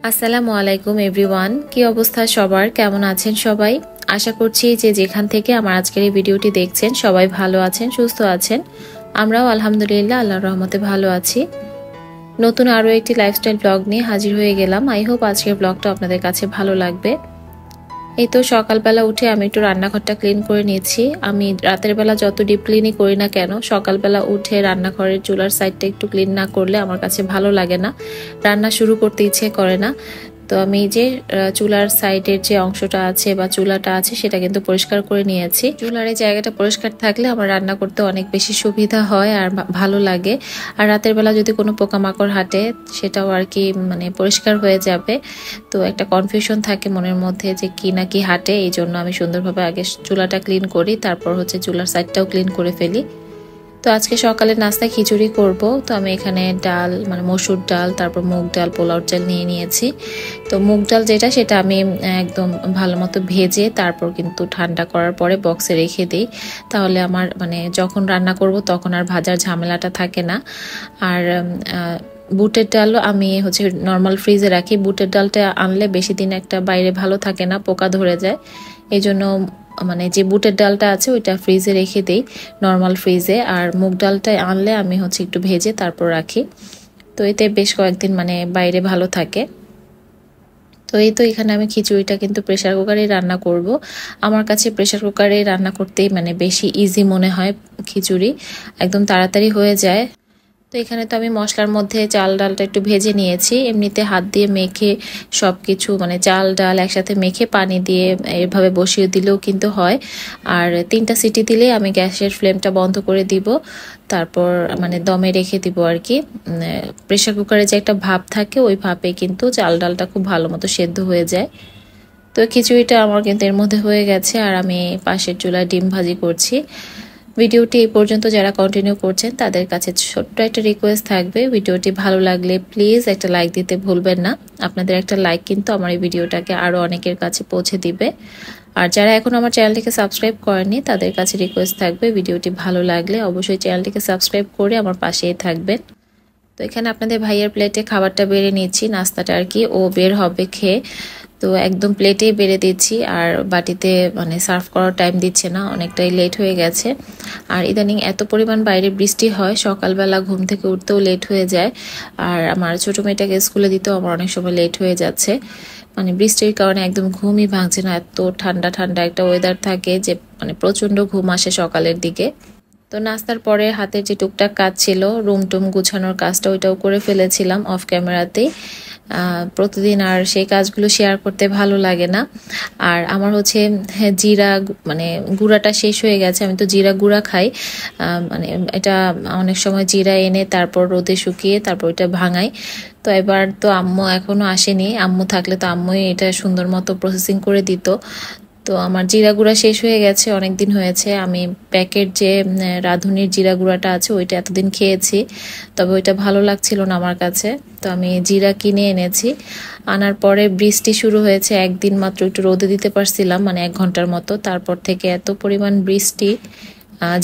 আসসালামু আলাইকুম এভরিওয়ান, কি অবস্থা সবার? কেমন আছেন সবাই? আশা করছি যে যেখান থেকে আমার আজকের এই ভিডিওটি দেখছেন সবাই ভালো আছেন, সুস্থ আছেন। আমরাও আলহামদুলিল্লাহ আল্লাহর রহমতে ভালো আছি। নতুন আরও একটি লাইফস্টাইল ব্লগ নিয়ে হাজির হয়ে গেলাম। আই হোপ আজকের ব্লগটা আপনাদের কাছে ভালো লাগবে। এই তো সকালবেলা উঠে আমি একটু রান্নাঘরটা ক্লিন করে নিয়েছি। আমি রাতের বেলা যত ডিপ ক্লিনই করি না কেন, সকালবেলা উঠে রান্নাঘরের চুলার সাইডটা একটু ক্লিন না করলে আমার কাছে ভালো লাগে না, রান্না শুরু করতে ইচ্ছে করে না। তো আমি যে চুলার সাইডের যে অংশটা আছে বা চুলাটা আছে সেটা কিন্তু পরিষ্কার করে নিয়েছি। চুলার এই জায়গাটা পরিষ্কার থাকলে আমার রান্না করতে অনেক বেশি সুবিধা হয় আর ভালো লাগে। আর রাতের বেলা যদি কোনো পোকামাকড় হাঁটে সেটাও আর কি পরিষ্কার হয়ে যাবে। তো একটা কনফিউশন থাকে মনের মধ্যে যে কি না কি হাঁটে, এই জন্য আমি সুন্দরভাবে আগে চুলাটা ক্লিন করি, তারপর হচ্ছে চুলার সাইডটাও ক্লিন করে ফেলি। তো আজকে সকালে নাস্তায় খিচুড়ি করব। তো আমি এখানে ডাল মসুর ডাল, তারপর মুগ ডাল, পোলাও চাল নিয়ে নিয়েছি। তো মুগ ডাল যেটা সেটা আমি একদম ভালো মতো ভেজে তারপর কিন্তু ঠান্ডা করার পরে বক্সে রেখে দিই। তাহলে আমার যখন রান্না করব তখন আর ভাজার ঝামেলাটা থাকে না। আর বুটের ডালও আমি হচ্ছে নর্মাল ফ্রিজে রাখি। বুটের ডালটা আনলে বেশি দিন একটা বাইরে ভালো থাকে না, পোকা ধরে যায়। এই জন্য যে বুটের ডালটা আছে ওইটা ফ্রিজে রেখে দেই, নর্মাল ফ্রিজে। আর মুগ ডালটা আনলে আমি হচ্ছে একটু ভেজে তারপর রাখি। তো এতে বেশ কয়েকদিন বাইরে ভালো থাকে। তো এই তো এখানে আমি খিচুড়িটা কিন্তু প্রেসার কুকারে রান্না করব। আমার কাছে প্রেসার কুকারে রান্না করতেই বেশি ইজি মনে হয়। খিচুড়ি একদম তাড়াতাড়ি হয়ে যায়। তো এখানে তো আমি মশলার মধ্যে চাল ডালটা একটু ভেজে নিয়েছি। এমনিতে হাত দিয়ে মেখে সব কিছু চাল ডাল একসাথে মেখে পানি দিয়ে এভাবে বসিয়ে দিলেও কিন্তু হয়। আর 3টা সিটি দিলে আমি গ্যাসের ফ্লেমটা বন্ধ করে দিব, তারপর দমে রেখে দিব আর কি। প্রেসার কুকারে যে একটা ভাপ থাকে ওই ভাপে কিন্তু চাল ডালটা খুব ভালো মতো সেদ্ধ হয়ে যায়। তো খিচুড়িটা আমার কিন্তু এর মধ্যে হয়ে গেছে। আর আমি পাশের চুলায় ডিম ভাজি করছি। ভিডিওটি এই পর্যন্ত যারা কন্টিনিউ করছেন তাদের কাছে ছোট্ট একটা রিকোয়েস্ট থাকবে, ভিডিওটি ভালো লাগলে প্লিজ একটা লাইক দিতে ভুলবেন না। আপনাদের একটা লাইক কিন্তু আমার এই ভিডিওটাকে আরও অনেকের কাছে পৌঁছে দিবে। আর যারা এখন আমার চ্যানেলটিকে সাবস্ক্রাইব করেনি তাদের কাছে রিকোয়েস্ট থাকবে, ভিডিওটি ভালো লাগলে অবশ্যই চ্যানেলটিকে সাবস্ক্রাইব করে আমার পাশেই থাকবেন। তো এখানে আপনাদের ভাইয়ের প্লেটে খাবারটা বেড়ে নিচ্ছি, নাস্তাটা আর কি, ও বের হবে খেয়ে। তো একদম প্লেটেই বেড়ে দিচ্ছি। আর বাটিতে সার্ভ করার টাইম দিচ্ছে না, অনেকটাই লেট হয়ে গেছে। আর ইদানিং এত পরিমাণ বাইরে বৃষ্টি হয়, সকালবেলা ঘুম থেকে উঠতেও লেট হয়ে যায়। আর আমার ছোটো মেয়েটাকে স্কুলে দিতেও আমার অনেক সময় লেট হয়ে যাচ্ছে। বৃষ্টির কারণে একদম ঘুমই ভাঙছে না, এত ঠান্ডা ঠান্ডা একটা ওয়েদার থাকে যে প্রচণ্ড ঘুম আসে সকালের দিকে। তো নাস্তার পরে হাতের যে টুকটাক কাজ ছিল, রুম টুম গুছানোর কাজটা, ওইটাও করে ফেলেছিলাম অফ ক্যামেরাতেই। প্রতিদিন আর সেই কাজগুলো শেয়ার করতে ভালো লাগে না। আর আমার হচ্ছে জিরা গুঁড়াটা শেষ হয়ে গেছে। আমি তো জিরা গুঁড়া খাই। এটা অনেক সময় জিরা এনে তারপর রোদে শুকিয়ে তারপর এটা ভাঙাই। তো এবার তো আম্মু এখনো আসেনি, আম্মু থাকলে তো আম্মুই এটা সুন্দর মতো প্রসেসিং করে দিত। তো আমার জিরা গুঁড়া শেষ হয়ে গেছে, অনেক দিন হয়েছে। আমি প্যাকেট যে রাঁধুনির জিরা গুঁড়াটা আছে ওইটা এতদিন খেয়েছি, তবে ওইটা ভালো লাগছিল না আমার কাছে। তো আমি জিরা কিনে এনেছি। আনার পরে বৃষ্টি শুরু হয়েছে, একদিন মাত্র একটু রোদে দিতে পারছিলাম 1 ঘন্টার মতো। তারপর থেকে এত পরিমাণ বৃষ্টি,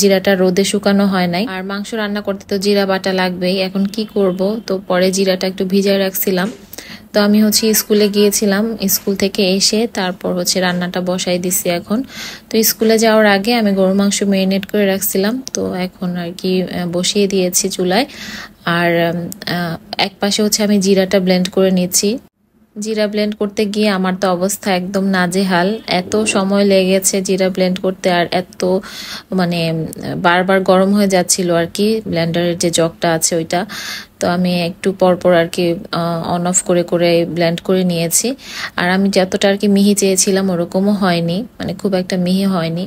জিরাটা রোদে শুকানো হয় নাই। আর মাংস রান্না করতে তো জিরা বাটা লাগবেই, এখন কি করব। তো পরে জিরাটা একটু ভিজায় রাখছিলাম। তো আমি হচ্ছে স্কুলে গিয়েছিলাম, স্কুল থেকে এসে তারপর হচ্ছে রান্নাটা বসাই দিছি এখন। তো স্কুলে যাওয়ার আগে আমি গরুর মাংস ম্যারিনেট করে রাখছিলাম, তো এখন আর কি বসিয়ে দিয়েছি চুলায়। আর এক পাশে হচ্ছে আমি জিরাটা ব্লেন্ড করে নিচ্ছি। জিরা ব্লেন্ড করতে গিয়ে আমার তো অবস্থা একদম নাজেহাল, এত সময় লেগেছে জিরা ব্লেন্ড করতে। আর এত বারবার গরম হয়ে যাচ্ছিল আর কি, ব্লেন্ডারের যে জগটা আছে ওইটা। তো আমি একটু পরপর আর কি অন অফ করে করে ব্লেন্ড করে নিয়েছি। আর আমি যতটা আর কি মিহি চেয়েছিলাম ওরকমও হয়নি, খুব একটা মিহি হয়নি।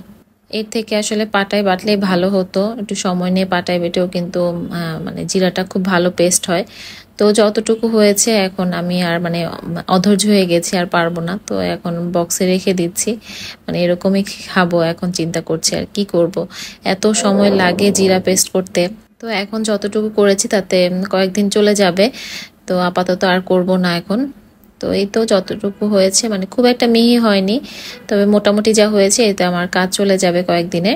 এর থেকে আসলে পাটায় বাটলে ভালো হতো, একটু সময় নিয়ে পাটায় বেটেও কিন্তু জিরাটা খুব ভালো পেস্ট হয়। তো যতটুকু হয়েছে এখন আমি আর অধৈর্য হয়ে গেছি, আর পারবো না। তো এখন বক্সে রেখে দিচ্ছি, এরকমই খাবো। এখন চিন্তা করছি আর কি করব, এত সময় লাগে জিরা পেস্ট করতে। তো এখন যতটুকু করেছি তাতে কয়েকদিন চলে যাবে। তো আপাতত আর করব না এখন। তো এই তো যতটুকু হয়েছে, খুব একটা মিহি হয়নি, তবে মোটামুটি যা হয়েছে এতে আমার কাজ চলে যাবে কয়েকদিনে।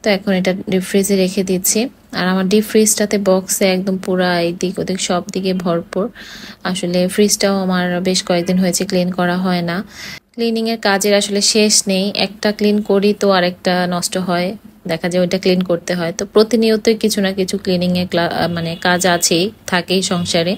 তো এখন এটা ডিপ ফ্রিজে রেখে দিচ্ছি। আর আমার ডিপ ফ্রিজটাতে বক্সে একদম পুরা এদিক ওদিক সব দিকে ভরপুর। আসলে ফ্রিজটাও আমার বেশ কয়েকদিন হয়েছে ক্লিন করা হয় না। ক্লিনিং এর কাজের আসলে শেষ নেই, একটা ক্লিন করি তো আরেকটা নষ্ট হয়, দেখা যায় ওইটা ক্লিন করতে হয়। তো প্রতিনিয়তই কিছু না কিছু ক্লিনিং এর মানে কাজ আছেই, থাকেই সংসারে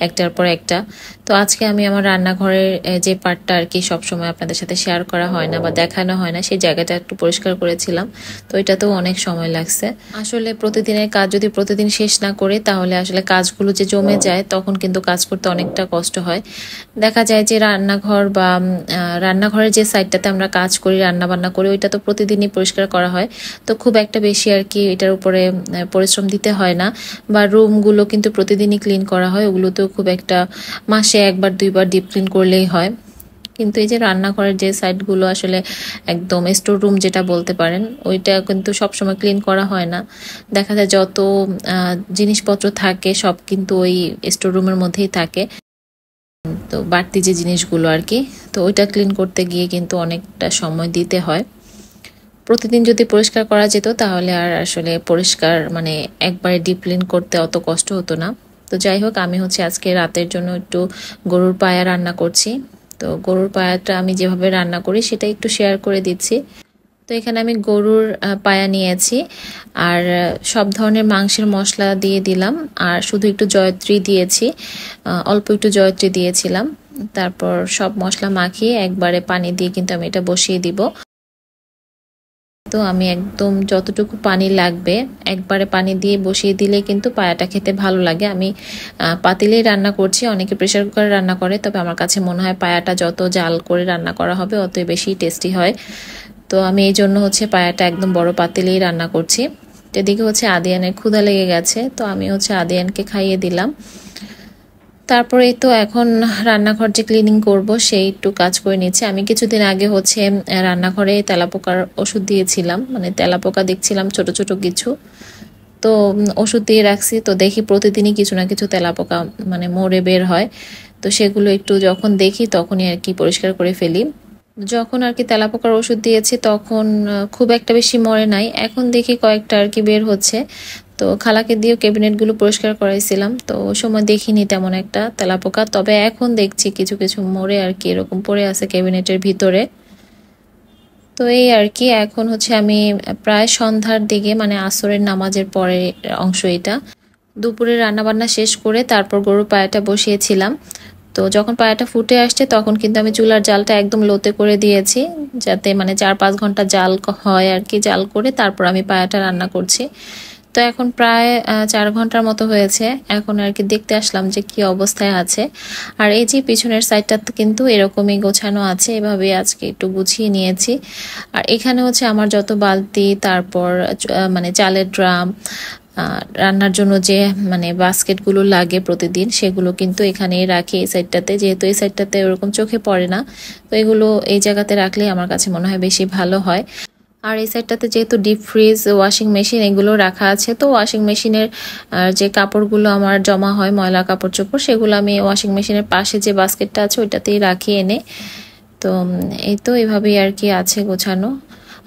একটার পর একটা। তো আজকে আমি আমার রান্নাঘরের যে পার্টটা আর কি সবসময় আপনাদের সাথে শেয়ার করা হয় না বা দেখানো হয় না, সেই জায়গাটা একটু পরিষ্কার করেছিলাম। তো এটাতেও অনেক সময় লাগছে। আসলে প্রতিদিনের কাজ যদি প্রতিদিন শেষ না করে তাহলে আসলে কাজগুলো যে জমে যায় তখন কিন্তু কাজ করতে অনেকটা কষ্ট হয়। দেখা যায় যে রান্নাঘর বা রান্নাঘরের যে সাইডটাতে আমরা কাজ করি, রান্না বান্না করি, ওইটা তো প্রতিদিনই পরিষ্কার করা হয়। তো খুব একটা বেশি আর কি এটার উপরে পরিশ্রম দিতে হয় না। বা রুমগুলো কিন্তু প্রতিদিনই ক্লিন করা হয়, ওগুলো তো খুব একটা মাসে একবার দুইবার ডিপ ক্লিন করলেই হয়। কিন্তু এই যে রান্নাঘরের যে সাইডগুলো আসলে একদম স্টোর রুম যেটা বলতে পারেন, ওইটা কিন্তু সবসময় ক্লিন করা হয় না। দেখা যায় যত জিনিসপত্র থাকে সব কিন্তু ওই স্টোর রুমের মধ্যেই থাকে, তো বাড়তি যে জিনিসগুলো আর কি, তো ওইটা ক্লিন করতে গিয়ে কিন্তু অনেকটা সময় দিতে হয়। প্রতিদিন যদি পরিষ্কার করা যেত তাহলে আর আসলে পরিষ্কার মানে একবারে ডিপ ক্লিন করতে অত কষ্ট হতো না। তো যাই হোক, আমি হচ্ছে আজকে রাতের জন্য একটু গরুর পায়া রান্না করছি। তো গরুর পায়াটা আমি যেভাবে রান্না করি সেটা একটু শেয়ার করে দিচ্ছি। তো এখানে আমি গরুর পায়া নিয়েছি আর সব ধরনের মাংসের মশলা দিয়ে দিলাম, আর শুধু একটু জয়ত্রী দিয়েছি, অল্প একটু জয়ত্রী দিয়েছিলাম। তারপর সব মশলা মাখিয়ে একবারে পানি দিয়ে কিন্তু আমি এটা বসিয়ে দিব। তো আমি একদম যতটুকু পানি লাগবে একবারে পানি দিয়ে বসিয়ে দিলে কিন্তু পায়াটা খেতে ভালো লাগে। আমি পাতিলেই রান্না করছি, অনেকে প্রেসার কুকারে রান্না করে, তবে আমার কাছে মনে হয় পায়াটা যত জাল করে রান্না করা হবে অতই বেশি টেস্টি হয়। তো আমি এই জন্য হচ্ছে পায়াটা একদম বড় পাতিলেই রান্না করছি। এদিকে হচ্ছে আদিয়ানের ক্ষুধা লেগে গেছে, তো আমি হচ্ছে আদিয়ানকে খাইয়ে দিলাম। তারপরে তো এখন রান্নাঘর যে ক্লিনিং করব সেই একটু কাজ করে নিচ্ছে। আমি কিছুদিন আগে হচ্ছে রান্নাঘরে তেলাপোকার ওষুধ দিয়েছিলাম, মানে তেলাপোকা দেখছিলাম ছোট ছোট কিছু, তো ওষুধ দিয়ে রাখছি। তো দেখি প্রতিদিনই কিছু না কিছু তেলাপোকা মানে মরে বের হয়, তো সেগুলো একটু যখন দেখি তখনই আর কি পরিষ্কার করে ফেলি। যখন আর কি তেলাপোকার ওষুধ দিয়েছি তখন খুব একটা বেশি মরে নাই, এখন দেখি কয়েকটা আর কি বের হচ্ছে। তো খালাকে দিয়েও ক্যাবিনেটগুলো পরিষ্কার করাইছিলাম, তো ওই সময় দেখিনি তেমন একটা তেলাপোকা, তবে এখন দেখছি কিছু কিছু মরে আর কি এরকম পড়ে আছে ক্যাবিনেটের ভিতরে। তো এই আর কি, এখন হচ্ছে আমি প্রায় সন্ধ্যার দিকে মানে আসরের নামাজের পরে অংশ এটা, দুপুরে রান্নাবান্না শেষ করে তারপর গরুর পায়াটা বসিয়েছিলাম। তো যখন পায়াটা ফুটে আসছে তখন কিন্তু আমি চুলার জালটা একদম লোতে করে দিয়েছি, যাতে মানে 4-5 ঘন্টা জাল হয় আর কি, জাল করে তারপর আমি পায়াটা রান্না করছি। তো এখন প্রায় 4 ঘন্টার মতো হয়েছে, এখন আর কি দেখতে আসলাম যে কি অবস্থায় আছে। আর এই যে পিছনের সাইডটা কিন্তু এরকমই গোছানো আছে, এভাবে আজকে একটু গুছিয়ে নিয়েছি। আর এখানে হচ্ছে আমার যত বালতি, তারপর মানে চালের ড্রাম, রান্নার জন্য যে মানে বাস্কেটগুলো লাগে প্রতিদিন, সেগুলো কিন্তু এখানেই রাখি এই সাইডটাতে, যেহেতু এই সাইডটাতে ওরকম চোখে পড়ে না। তো এগুলো এই জায়গাতে রাখলে আমার কাছে মনে হয় বেশি ভালো হয়। আর এই সাইডটাতে যেহেতু ডিপ ফ্রিজ, ওয়াশিং মেশিন এগুলো রাখা আছে, তো ওয়াশিং মেশিনের যে কাপড়গুলো আমার জমা হয়, ময়লা কাপড় চোপড়, সেগুলো আমি ওয়াশিং মেশিনের পাশে যে বাস্কেটটা আছে ওইটাতেই রাখি এনে। তো এই তো এভাবেই আর কি আছে গোছানো।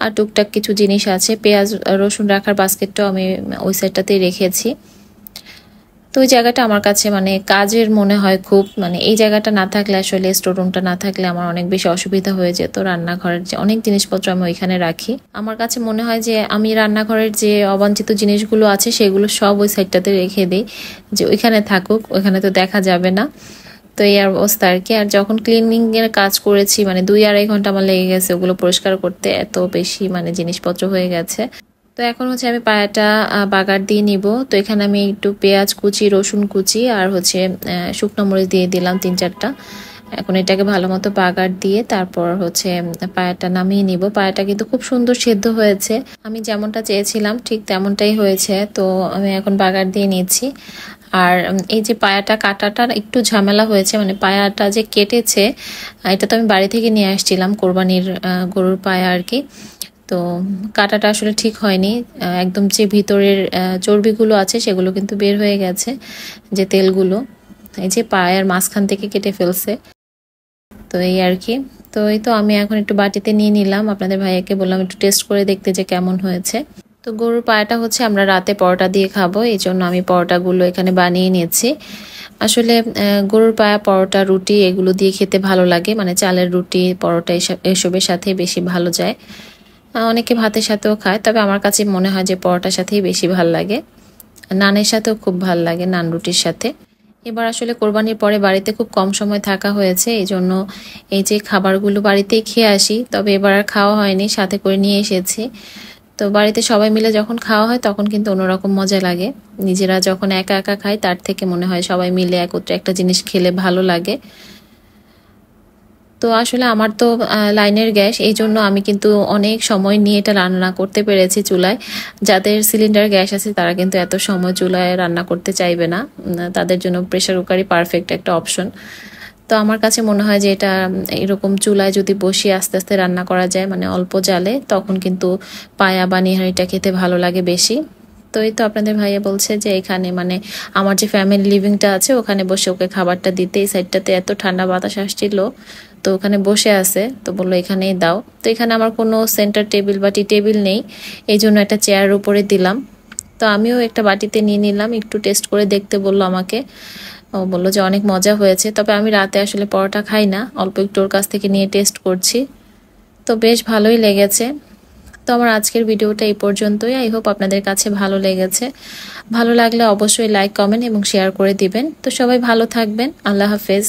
আর টুকটাক কিছু জিনিস আছে, পেঁয়াজ রসুন রাখার বাস্কেটটাও আমি ওই সাইডটাতেই রেখেছি। তো ওই জায়গাটা আমার কাছে মানে কাজের মনে হয় খুব, মানে এই জায়গাটা না থাকলে আসলে স্টোর রুমটা না থাকলে আমার অনেক বেশি অসুবিধা হয়ে যেত। রান্নাঘরের যে অনেক জিনিসপত্র আমি ওইখানে রাখি, আমার কাছে মনে হয় যে আমি রান্নাঘরের যে অবাঞ্ছিত জিনিসগুলো আছে সেগুলো সব ওই সাইডটাতে রেখে দিই, যে ওইখানে থাকুক, ওইখানে তো দেখা যাবে না। তো এই অবস্থা আর কি। আর যখন ক্লিনিং এর কাজ করেছি মানে 2-2.5 ঘন্টা আমার লেগে গেছে ওগুলো পরিষ্কার করতে, এত বেশি মানে জিনিসপত্র হয়ে গেছে। তো এখন হচ্ছে আমি পায়াটা বাগার দিয়ে নিব। তো এখানে আমি একটু পেঁয়াজ কুচি, রসুন কুচি আর হচ্ছে শুকনো মরিচ দিয়ে দিলাম 3-4টা। এখন এটাকে ভালো মতো বাগার দিয়ে তারপর হচ্ছে পায়াটা নামিয়ে নিব। পায়াটা কিন্তু খুব সুন্দর সেদ্ধ হয়েছে, আমি যেমনটা চেয়েছিলাম ঠিক তেমনটাই হয়েছে। তো আমি এখন বাগার দিয়ে নিচ্ছি। আর এই যে পায়াটা কাটাটা একটু ঝামেলা হয়েছে, মানে পায়াটা যে কেটেছে এটা তো আমি বাড়ি থেকে নিয়ে আসছিলাম, কোরবানির গরুর পায়া আর কি। তো কাটাটা আসলে ঠিক হয়নি, একদম যে ভিতরের চর্বিগুলো আছে সেগুলো কিন্তু বের হয়ে গেছে, যে তেলগুলো এই যে পায়ের মাঝখান থেকে কেটে ফেলছে। তো এই আর কি। তো এই তো আমি এখন একটু বাটিতে নিয়ে নিলাম, আপনাদের ভাইয়াকে বললাম একটু টেস্ট করে দেখতে যে কেমন হয়েছে। তো গরুর পায়াটা হচ্ছে আমরা রাতে পরোটা দিয়ে খাবো, এই জন্য আমি পরোটাগুলো এখানে বানিয়ে নিয়েছি। আসলে গরুর পায়া, পরোটা, রুটি এগুলো দিয়ে খেতে ভালো লাগে, মানে চালের রুটি, পরোটা এসবের সাথে বেশি ভালো যায়। অনেকে ভাতের সাথেও খায়, তবে আমার কাছে মনে হয় যে পরোটার সাথেই বেশি ভালো লাগে। নানের সাথেও খুব ভালো লাগে, নান রুটির সাথে। এবার আসলে কোরবানির পরে বাড়িতে খুব কম সময় থাকা হয়েছে, এই জন্য এই যে খাবারগুলো বাড়িতেই খেয়ে আসি, তবে এবার আর খাওয়া হয়নি, সাথে করে নিয়ে এসেছি। তো বাড়িতে সবাই মিলে যখন খাওয়া হয় তখন কিন্তু অন্যরকম মজা লাগে। নিজেরা যখন একা একা খাই তার থেকে মনে হয় সবাই মিলে একত্রে একটা জিনিস খেলে ভালো লাগে। তো আসলে আমার তো লাইনের গ্যাস, এই জন্য আমি কিন্তু অনেক সময় নিয়ে এটা রান্না করতে পেরেছি চুলায়। যাদের সিলিন্ডার গ্যাস আছে তারা কিন্তু এত সময় চুলায় রান্না করতে চাইবে না, তাদের জন্য প্রেশার কুকারই পারফেক্ট একটা অপশন। তো আমার কাছে মনে হয় যে এটা এরকম চুলায় যদি বসিয়ে আস্তে আস্তে রান্না করা যায়, মানে অল্প জালে, তখন কিন্তু পায়া বা নিহারিটা খেতে ভালো লাগে বেশি। তো এই তো আপনাদের ভাইয়া বলছে যে এখানে মানে আমার যে ফ্যামিলি লিভিংটা আছে ওখানে বসে ওকে খাবারটা দিতে, এই সাইডটাতে এত ঠান্ডা বাতাস আসছিল, তো ওখানে বসে আছে, তো বললো এখানেই দাও। তো এখানে আমার কোনো সেন্টার টেবিল বা টি টেবিল নেই, এই জন্য একটা চেয়ারের উপরে দিলাম। তো আমিও একটা বাটিতে নিয়ে নিলাম, একটু টেস্ট করে দেখতে বললো আমাকে। ও বললো যে অনেক মজা হয়েছে, তবে আমি রাতে আসলে পরোটা খাই না, অল্প একটু ওর কাছ থেকে নিয়ে টেস্ট করছি। তো বেশ ভালোই লেগেছে। তো আমার আজকের ভিডিওটা এই পর্যন্তই। আই হোপ আপনাদের কাছে ভালো লেগেছে। ভালো লাগলে অবশ্যই লাইক, কমেন্ট এবং শেয়ার করে দিবেন। তো সবাই ভালো থাকবেন। আল্লাহ হাফেজ।